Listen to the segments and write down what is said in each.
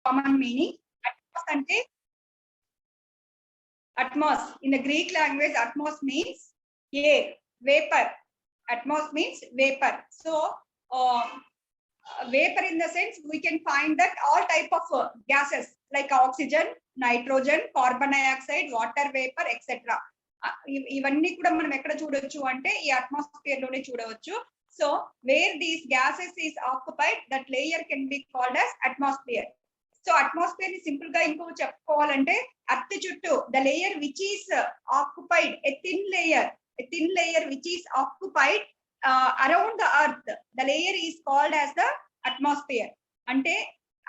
common meaning. Atmos ante atmos in the Greek language, atmos means air, vapor. Atmos means vapor. So vapor in the sense we can find that all type of gases like oxygen, nitrogen, carbon dioxide, water vapor, etc. ఇవన్నీ కూడా మనం ఎక్కడ చూడొచ్చు అంటే ఈ atmosphere లోనే చూడవచ్చు. So where these gases is occupied, that layer can be called as atmosphere. So atmosphere ని సింపుల్ గా ఇంకో చెప్పుకోవాలంటే అర్త్ చుట్టూ the layer which is occupied, a thin layer which is occupied around the earth, the layer is called as the atmosphere. అంటే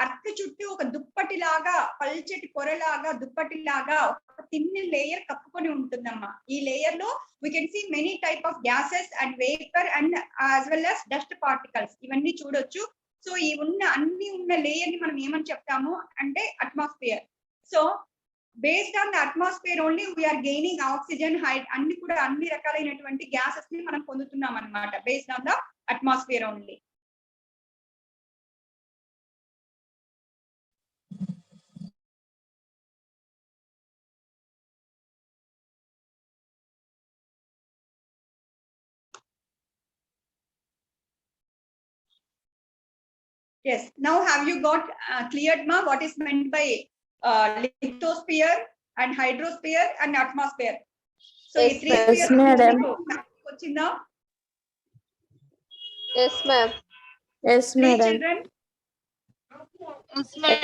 earth చుట్టూ ఒక దుప్పటి లాగా, పల్చటి పొరలాగా, దుప్పటి లాగా ఒక థిన్ లేయర్ కప్పుకొని ఉంటుందమ్మా. ఈ లేయర్ లో we can see many type of gases and vapour and as well as dust particles, ఇవన్నీ చూడొచ్చు. సో ఈ అన్ని ఉన్న లేయర్ ని మనం ఏమని చెప్తాము అంటే atmosphere. So based on the atmosphere only we are gaining oxygen, height, అన్ని కూడా అన్ని రకాలైనటువంటి గ్యాసెస్ ని మనం పొందుతున్నాం అన్నమాట based on the atmosphere only. Yes. Now, have you got cleared, ma, what is meant by lithosphere and hydrosphere and atmosphere? So, Yes, three yes, spheres. madam. Yes, ma'am. Yes, Three madam. children.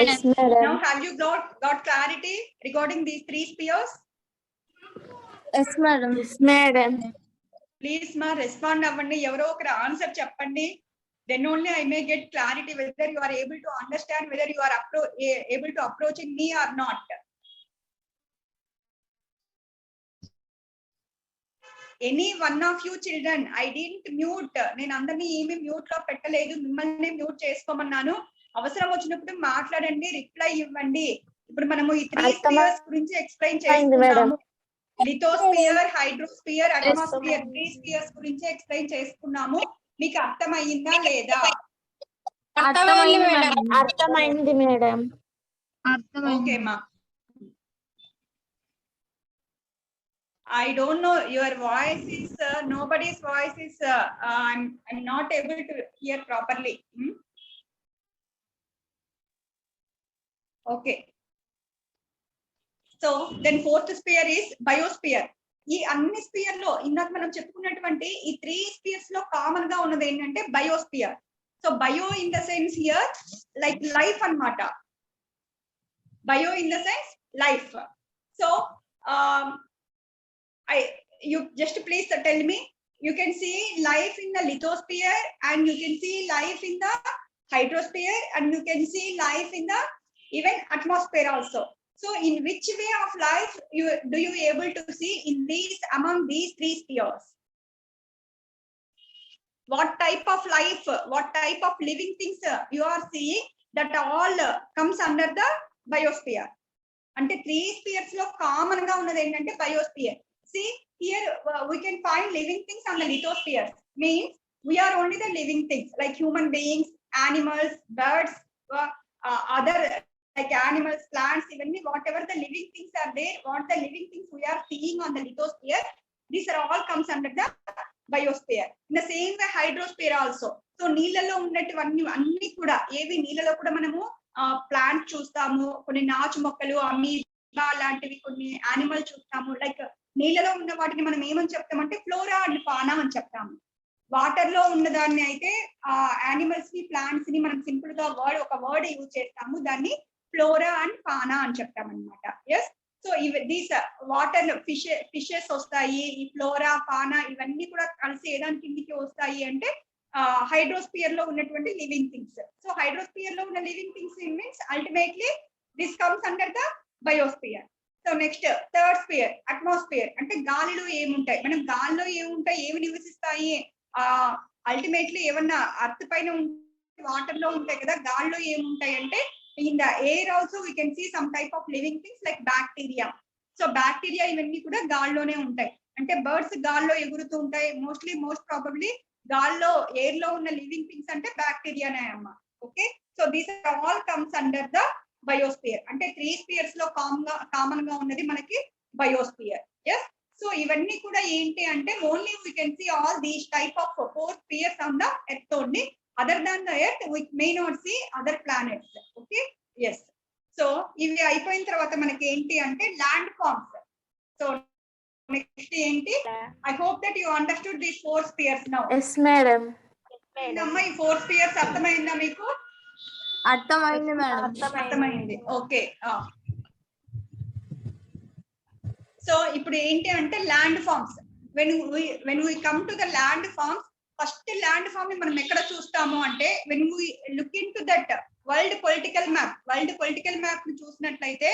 Yes, madam. Now, have you got clarity regarding these three spheres? Yes, madam. Yes, madam. Please, ma, respond avandi. Evaro okara answer cheppandi. Then only I may get clarity whether you are able to understand, whether you are able to approaching me or not. Any one of you children, I didn't mute. నేను అందరినీ ఏమీ mute లో పెట్టలేదు, మిమ్మల్ని mute చేసుకోమన్నాను. అవసరం వచ్చినప్పుడు మాట్లాడండి, reply ఇవ్వండి. ఇప్పుడు మనము ఈ త్రీ స్పియర్స్ గురించి ఎక్స్ప్లెయిన్ చేసుకున్నాము. Lithosphere, hydrosphere, atmosphere, three spheres గురించి ఎక్స్ప్లెయిన్ చేసుకున్నాము. మీకు అర్థమయ్యిందా లేదా? అర్థమైంది మేడం. ఓకే మా. I don't know, your voice is nobody's voice is I'm not able to hear properly. Okay. So then fourth sphere is biosphere. ఈ అన్ని స్పియర్ లో ఇందాక మనం చెప్పుకున్నటువంటి ఈ త్రీ స్పియర్స్ లో కామన్ గా ఉన్నది ఏంటంటే biosphere. So bio in the sense here like life అన్నమాట. Bio in the sense life. So you just please tell me, you can see life in the lithosphere and you can see life in the hydrosphere and you can see life in the even atmosphere also. So in which way of life do you able to see in these among these three spheres? What type of life, what type of living things you are seeing, that all comes under the biosphere. Ante three spheres lo common ga unnadi entante biosphere. See here we can find living things on the lithosphere, means we are only the living things like human beings, animals, birds, other like animals, plants, even whatever the living things are there, what the living things we are seeing on the lithosphere, these are all comes under the biosphere. In the same way hydrosphere also. So నీళ్ళలో ఉన్నటువంటి అన్ని కూడా ఏవి నీళ్ళలో కూడా మనము plant చూస్తాము, కొన్ని నాచు మొక్కలు, అమీబా లాంటివి కొన్ని యానిమల్ చూస్తాము. లైక్ నీళ్ళలో ఉన్న వాటిని మనం ఏమని చెప్తామంటే ఫ్లోరా అండ్ ఫానా అని చెప్తాము. వాటర్ లో ఉన్న దాన్ని అయితే ఆ యానిమల్స్ ని, ప్లాంట్స్ ని మనం సింపుల్ గా ఒక వర్డ్ యూజ్ చేస్తాము, దాన్ని ఫ్లోరా అండ్ ఫానా అని చెప్తాం అనమాట. Yes. So these water fishes వస్తాయి, ఈ ఫ్లోరా, ఫానా ఇవన్నీ కూడా కలిసి ఏదాని కిందికి వస్తాయి అంటే హైడ్రోస్పియర్ లో ఉన్నటువంటి లివింగ్ థింగ్స్. సో హైడ్రోస్పియర్ లో ఉన్న living things means ultimately this comes under the biosphere. So next third sphere atmosphere. అంటే గాలిలో ఏముంటాయి, మనం గాలిలో ఏముంటాయి, ఏమి నివసిస్తాయి, అల్టిమేట్లీ ఏమన్నా అర్త్ పైన వాటర్ లో ఉంటాయి కదా, గాలిలో ఏముంటాయి అంటే in the air also we can see some type of living things like bacteria. So bacteria ఇవన్నీ కూడా గాల్లోనే ఉంటాయి. అంటే బర్డ్స్ గాల్లో ఎగురుతూ ఉంటాయి. most probably గాల్లో ఎయిర్ లో ఉన్న లివింగ్ థింగ్స్ అంటే బ్యాక్టీరియానే అమ్మా. Okay. So these all comes under the biosphere. అంటే 3 స్పియర్స్ లో కామన్ గా ఉన్నది మనకి బయోస్పియర్. ఎస్. సో ఇవన్నీ కూడా ఏంటి అంటే only we can see all these type of 4 spheres on the earth only. Other than the earth we may not see other planets. Okay. Yes. So ఇవి అయిపోయిన తర్వాత మనకి ఏంటి అంటే ల్యాండ్ ఫార్మ్స్. సో నెక్స్ట్ ఏంటి, I hope that you understood these 4 spheres now. Yes madam. అమ్మా ఈ 4 spheres అర్థమైందా మీకు? అర్థమైంది మేడం. అర్థమైంది. ఓకే. సో ఇప్పుడు ఏంటి అంటే land forms. When we come to the land forms, first land form ని మనం ఎక్కడ చూస్తాము అంటే when we look in to that world political map ని చూసినట్లయితే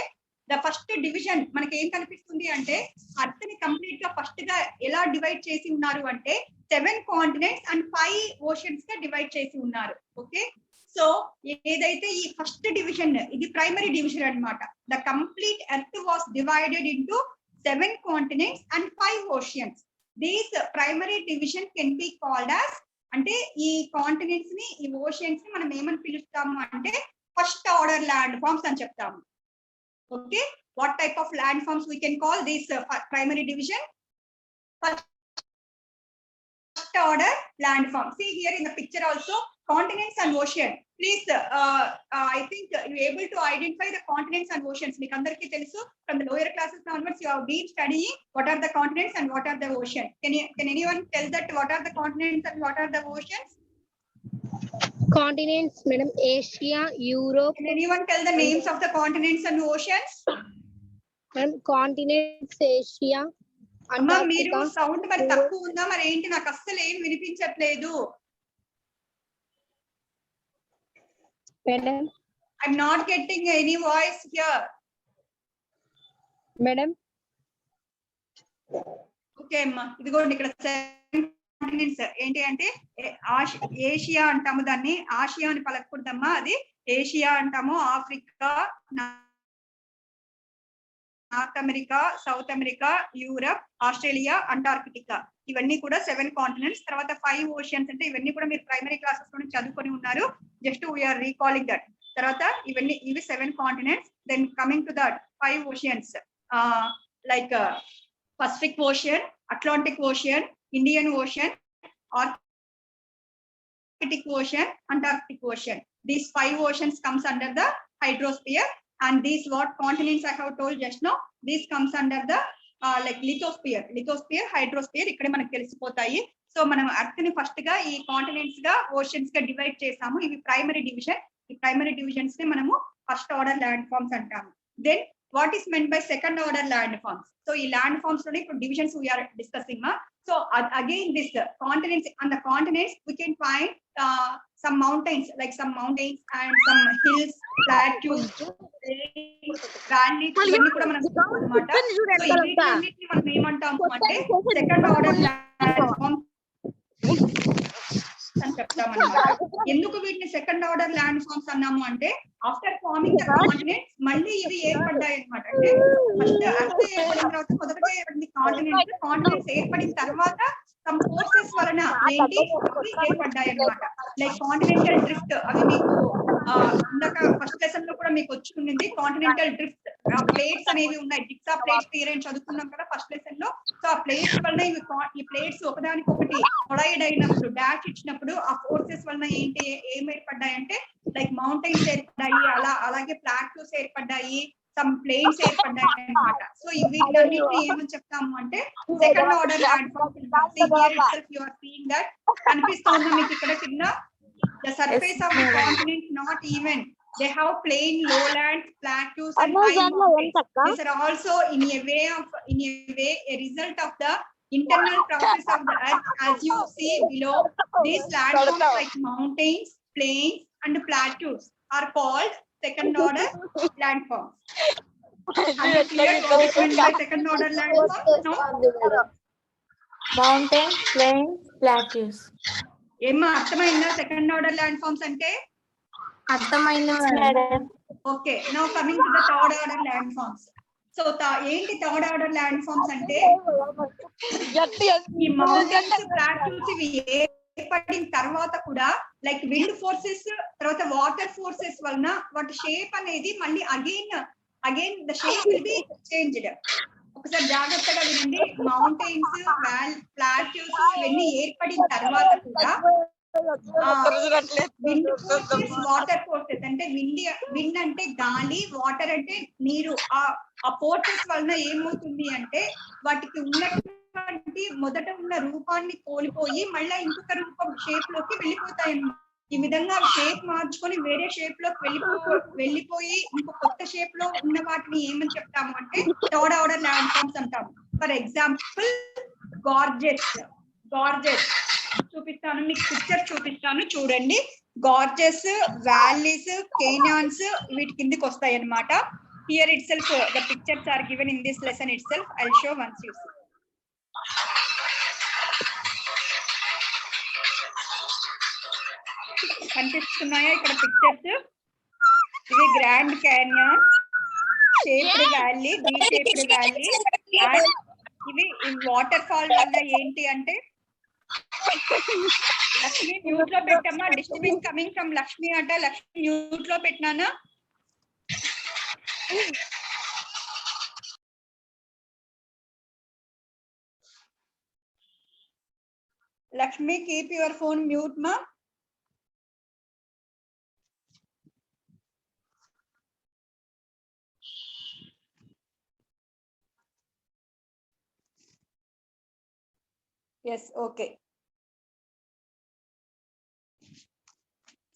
ద ఫస్ట్ డివిజన్ మనకి ఏం కనిపిస్తుంది అంటే అర్త్ ని కంప్లీట్ గా ఫస్ట్ గా ఎలా డివైడ్ చేసి ఉన్నారు అంటే 7 కాంటినెంట్స్ అండ్ 5 ఓషన్స్ గా డివైడ్ చేసి ఉన్నారు. ఓకే. సో ఏదైతే ఈ ఫస్ట్ డివిజన్ ఇది ప్రైమరీ డివిజన్ అన్నమాట. The complete earth was divided into 7 continents and 5 oceans. These primary division can be called as అంటే ఈ కాంటినెంట్స్ ని ఈ ఓషన్స్ ని మనం ఏమని పిలుస్తాము అంటే ఫస్ట్ ఆర్డర్ ల్యాండ్ ఫార్మ్స్ అని చెప్తాము. Okay. What type of land forms we can call this primary division? First order land form. See here in the picture also continents and ocean. Please, I think you able to identify the continents and oceans. మీకు అందరికీ తెలుసు, from the lower classes onwards you have been studying what are the continents and what are the oceans. Can anyone tell that what are the continents and what are the oceans? Continents, madam, Asia, Europe. Can anyone tell the names of the continents and oceans? Madam, continents, Asia, అమ్మా మీరు Antarctica. Sound మరి తక్కువ ఉందా మరి ఏంటి? నాకు అస్సలు ఏం వినిపించట్లేదు. Madam, I'm not getting any voice here. madam, okay అమ్మా, ఇదిగోండి ఇక్కడ 7 కాంటినెంట్స్ ఏంటి అంటే ఏషియా అంటాము, దాన్ని ఆసియా అని పలకూడదమ్మా, అది ఏషియా అంటాము. Africa, north America, south America, Europe, Australia, Antarctica, ఇవన్నీ కూడా 7 కాంటినెంట్స్. తర్వాత 5 ఓషన్స్ అంటే ఇవన్నీ కూడా మీరు ప్రైమరీ క్లాసెస్ లో చదువుకొని ఉన్నారు. Just we are recalling that. తర్వాత ఇవి 7 continents. Then coming to that 5 oceans like Pacific Ocean, Atlantic Ocean, Indian Ocean, Arctic Ocean, Antarctic Ocean. These 5 oceans comes under the hydrosphere, and these what continents I have told just now, these comes under the like lithosphere, hydrosphere. ఇక్కడ మనకు తెలిసిపోతాయి. So మనం earth ని first గా ఈ continents గా oceans గా divide చేసాము. ఇవి ప్రైమరీ డివిజన్. ఈ ప్రైమరీ డివిజన్స్ ని మనము ఫస్ట్ ఆర్డర్ ల్యాండ్ ఫార్మ్స్ అంటాము. Then what is meant by second order land forms? So ఈ ల్యాండ్ ఫార్మ్స్ లోనే ఇప్పుడు divisions we are discussing. So again this continents, on the continents we can find some mountains and some hills, plateaus, valleys, ఇవన్నీ కూడా మనం అన్నమాట. So ఇవన్నిటిని మనం ఏమంటాము అంటే సెకండ్ ఆర్డర్ ల్యాండ్ ఫార్మ్స్ అని చెప్తామన్నమాట. ఎందుకు వీటిని సెకండ్ ఆర్డర్ ల్యాండ్ ఫార్మ్స్ అన్నాము అంటే ఆఫ్టర్ ఫార్మింగ్ ద కాంటినెంట్స్ మళ్ళీ ఇవి ఏర్పడ్డాయి అనమాట. అంటే ఫస్ట్ అర్త్ ఏర్పడిన తర్వాత మొదటగా ఏర్పడింది కాంటినెంట్స్ ఏర్పడిన తర్వాత సమ్ ఫోర్సెస్ వలన ఏంటి అవి ఏర్పడ్డాయి అనమాట. లైక్ కాంటినెంటల్ డ్రిఫ్ట్, అవి మీకు ఇందాక ఫస్ట్ లెసన్ లో కూడా మీకు వచ్చి ఉండింది. కాంటినెంటల్ డ్రిఫ్ట్ ప్లేట్స్ అనేవి ఉన్నాయి. డిక్సా ప్లేట్స్ థియరీ అని చదువుకున్నాం కదా ఫస్ట్ లెసన్ లో. సో ఆ ప్లేట్స్ వలన ఈ ప్లేట్స్ ఒకదానికి ఒకటి కొలైడ్ అయినప్పుడు, డాష్ ఇచ్చినప్పుడు ఆ ఫోర్సెస్ వలన ఏంటి ఏం ఏర్పడ్డాయి అంటే లైక్ మౌంటైన్స్ ఏర్పడ్డాయి, అలాగే ప్లాట్యూస్ ఏర్పడ్డాయి, సమ్ ప్లేన్స్ ఏర్పడ్డాయి అన్నమాట. సో వీటన్నిటిని ఏమని చెప్తాము అంటే second order land forms. You are seeing that కనిపిస్తోందా మీకు ఇక్కడ కింద? The surface of the continent not even. They have plain lowlands, plateaus, and high mountains. These are also in a way a result of the internal process of the earth. As you see below, these landforms like mountains, plains, and plateaus are called second order landforms. Have you cleared what is meant by second order landforms? No? Mountain, plain, plateaus. ఏమ్మా అర్థమైందా second order land forms అంటే? అర్థమైంది madam. Okay, now coming to the third order land forms. So ఏంటి third order land forms అంటే ఈ mountains, plateaus ఇవి ఏర్పడిన తర్వాత కూడా లైక్ విండ్ ఫోర్సెస్ తర్వాత వాటర్ ఫోర్సెస్ వలన వాటి షేప్ అనేది మళ్ళీ again the shape will be changed. ఒకసారి జాగ్రత్తగా వినండి. మౌంటైన్స్, ప్లాట్యూస్ ఇవన్నీ ఏర్పడిన తర్వాత కూడా విండ్ ఫోర్సెస్, వాటర్ ఫోర్సెస్ అంటే విండ్ అంటే గాలి, వాటర్ అంటే నీరు. ఆ ఫోర్సెస్ వలన ఏమవుతుంది అంటే వాటికి ఉన్నటువంటి మొదట ఉన్న రూపాన్ని కోల్పోయి మళ్ళీ ఇంకొక రూపం షేప్ లోకి వెళ్ళిపోతాయి. ఈ విధంగా షేప్ మార్చుకొని వేరే షేప్ లోకి వెళ్ళిపోయి ఇంకో కొత్త షేప్ లో ఉన్న వాటిని ఏమని చెప్తాము అంటే థర్డ్ ఆర్డర్ ల్యాండ్ ఫార్మ్స్ అంటాము. ఫర్ ఎగ్జాంపుల్ గార్జెస్ చూపిస్తాను, మీకు పిక్చర్ చూపిస్తాను చూడండి. గార్జెస్, వ్యాలీస్, కేనియాన్స్ వీటి కిందకి వస్తాయి అన్నమాట. Here itself the pictures are given in this lesson itself. I show once you see. కనిపిస్తున్నాయా ఇక్కడ పిక్చర్స్? ఇది Grand Canyon, shaped valley, D shaped valley. And ఇవి వాటర్ ఫాల్ వల్ల ఏంటి అంటే లక్ష్మి మ్యూట్ లో పెట్టమ్మా. డిస్టర్బెన్స్ కమింగ్ ఫ్రమ్ లక్ష్మి అంట. లక్ష్మి మ్యూట్ లో పెట్టినానా? Lakshmi keep your phone mute మా. Yes, okay.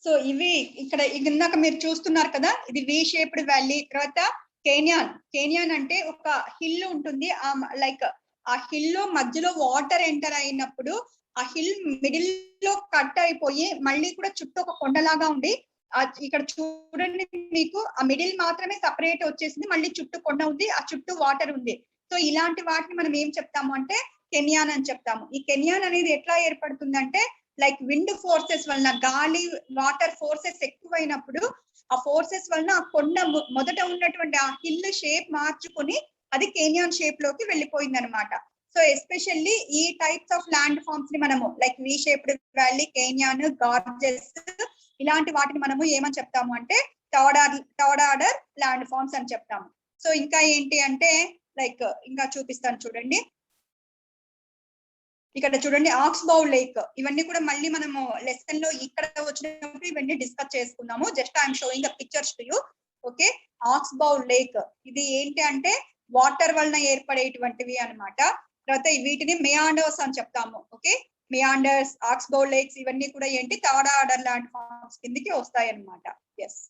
సో ఇవి ఇక్కడ ఇందాక మీరు చూస్తున్నారు కదా, ఇది వి షేప్డ్ వ్యాలీ. తర్వాత కేనియాన్ అంటే ఒక హిల్ ఉంటుంది. లైక్ ఆ హిల్ లో మధ్యలో వాటర్ ఎంటర్ అయినప్పుడు ఆ హిల్ మిడిల్ లో కట్ అయిపోయి మళ్ళీ కూడా చుట్టూ ఒక కొండలాగా ఉంది. ఇక్కడ చూడండి, మీకు ఆ మిడిల్ మాత్రమే సపరేట్ వచ్చేసింది, మళ్ళీ చుట్టూ కొండ ఉంది, ఆ చుట్టూ వాటర్ ఉంది. సో ఇలాంటి వాటిని మనం ఏం చెప్తాము అంటే కెనియాన్ అని చెప్తాము. ఈ కెనియాన్ అనేది ఎట్లా ఏర్పడుతుందంటే లైక్ విండ్ ఫోర్సెస్ వలన, గాలి వాటర్ ఫోర్సెస్ ఎక్కువైనప్పుడు ఆ ఫోర్సెస్ వలన ఆ కొండ మొదట ఉన్నటువంటి ఆ హిల్ షేప్ మార్చుకొని అది కేనియాన్ షేప్ లోకి వెళ్ళిపోయింది అనమాట. సో ఎస్పెషల్లీ ఈ టైప్స్ ఆఫ్ ల్యాండ్ ఫార్మ్స్ ని మనము like V shaped valley, canyon, gorges ఇలాంటి వాటిని మనము ఏమని చెప్తాము అంటే థర్డ్ ఆర్డర్ ల్యాండ్ ఫార్మ్స్ అని చెప్తాము. సో ఇంకా ఏంటి అంటే లైక్ ఇంకా చూపిస్తాను చూడండి. ఇక్కడ చూడండి ఆక్స్ బౌ లేక్. ఇవన్నీ కూడా మళ్ళీ మనము లెసన్ లో ఇక్కడ వచ్చినప్పుడు ఇవన్నీ డిస్కస్ చేసుకున్నాము. Just I'm showing the pictures to you. Okay, aux bow lake ఇది ఏంటి అంటే వాటర్ వలన ఏర్పడేటువంటివి అన్నమాట. తర్వాత వీటిని మెయాండర్స్ అని చెప్తాము. ఓకే, మెయాండర్స్, ఆక్స్ బౌ లేక్స్ ఇవన్నీ కూడా ఏంటి థర్డ్ ఆర్డర్ ల్యాండ్ ఫార్మ్స్ కిందకి వస్తాయి అన్నమాట. Yes.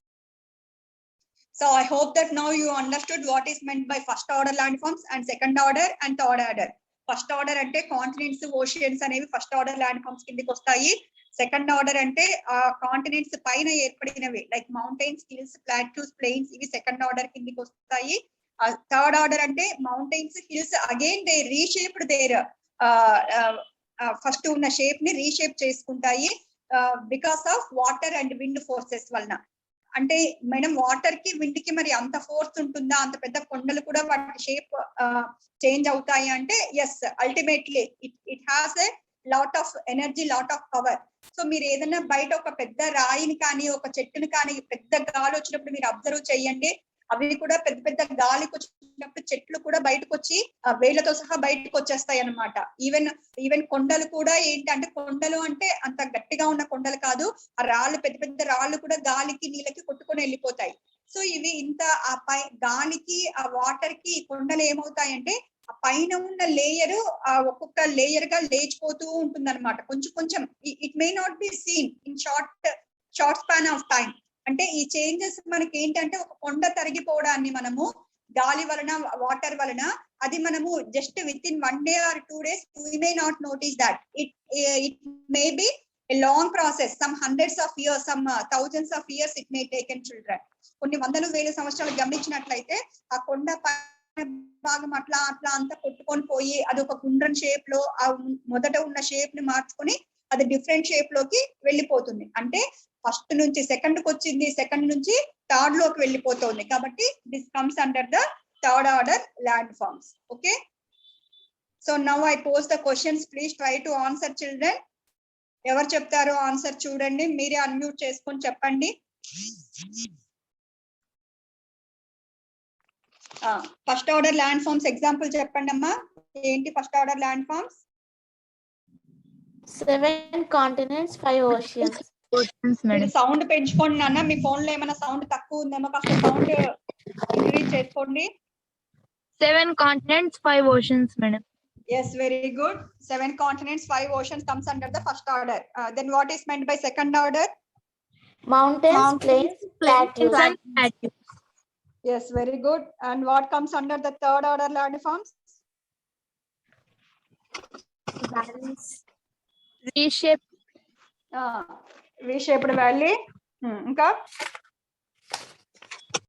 So I hope that now you understood what is meant by first order landforms and second order and third order. First order అంటే కాంటినెంట్స్, ఓషియన్స్ అనేవి first order land forms కిందకి వస్తాయి. Second order అంటే ఆ continents పైన ఏర్పడినవి like mountains, hills, plateaus, plains ఇవి second order కిందకి వస్తాయి. థర్డ్ ఆర్డర్ అంటే mountains, hills again they reshaped their first ఉన్న షేప్ ని రీషేప్ చేసుకుంటాయి because of water and wind forces వలన. అంటే మేడం వాటర్ కి విండ్ కి మరి అంత ఫోర్స్ ఉంటుందా? అంత పెద్ద కొండలు కూడా వాటి షేప్ చేంజ్ అవుతాయి అంటే yes, ultimately it has a lot of energy, lot of power. So మీరు ఏదైనా బయట ఒక పెద్ద రాయిని కానీ ఒక చెట్టుని కానీ పెద్ద గాలి వచ్చినప్పుడు మీరు అబ్జర్వ్ చేయండి, అవి కూడా పెద్ద పెద్ద గాలికి వచ్చినప్పుడు చెట్లు కూడా బయటకు వచ్చి వేళ్లతో సహా బయటకు వచ్చేస్తాయి అన్నమాట. ఈవెన్ కొండలు కూడా ఏంటంటే, కొండలు అంటే అంత గట్టిగా ఉన్న కొండలు కాదు, ఆ రాళ్ళు పెద్ద పెద్ద రాళ్ళు కూడా గాలికి నీళ్ళకి కొట్టుకొని వెళ్ళిపోతాయి. సో ఇవి ఇంత ఆ గాలికి ఆ వాటర్ కి కొండలు ఏమవుతాయంటే ఆ పైన ఉన్న లేయర్ ఒక్కొక్క లేయర్ గా లేచిపోతూ ఉంటుంది అనమాట. కొంచెం కొంచెం it may not be seen in short span of time. అంటే ఈ చేంజెస్ మనకి ఏంటంటే ఒక కొండ తరిగిపోవడాన్ని మనము గాలి వలన, వాటర్ వలన అది మనము just with in 1 day or 2 days we may not notice that. It may be a long process, some hundreds of years, some thousands of years it may take in children. కొన్ని వందలు వేల సంవత్సరాలు గమనించినట్లయితే ఆ కొండ భాగం అట్లా అంతా కొట్టుకొని పోయి అది ఒక గుండ్రన్ షేప్ లో ఆ మొదట ఉన్న షేప్ ని మార్చుకొని అది డిఫరెంట్ షేప్ లోకి వెళ్ళిపోతుంది. అంటే ఫస్ట్ నుంచి సెకండ్ కి వచ్చింది, సెకండ్ నుంచి థర్డ్ లోకి వెళ్ళిపోతుంది. కాబట్టి this comes under the third order land forms. Okay, so now I pose the questions, please try to answer children. ఎవరు చెప్తారో ఆన్సర్ చూడండి, మీరే అన్మ్యూట్ చేసుకొని చెప్పండి. First order land forms example చెప్పండి అమ్మా. ఏంటి first order land forms? 7 continents, 5 oceans. మీరు సౌండ్ పెంచుకోండి నాన్న, మీ ఫోన్ లో ఏమైనా సౌండ్ తక్కువ ఉందేమో కాస్త సౌండ్ ఇంక్రీజ్ చేసుకోండి. 7 continents, 5 oceans, madam. Yes, very good. 7 continents, 5 oceans comes under the first order. Then what is meant by second order? Mountains, plains, plateaus. And plateaus. Yes, very good. And what comes under the third order landforms? Valleys. Reshape, V-shaped valley. Inka?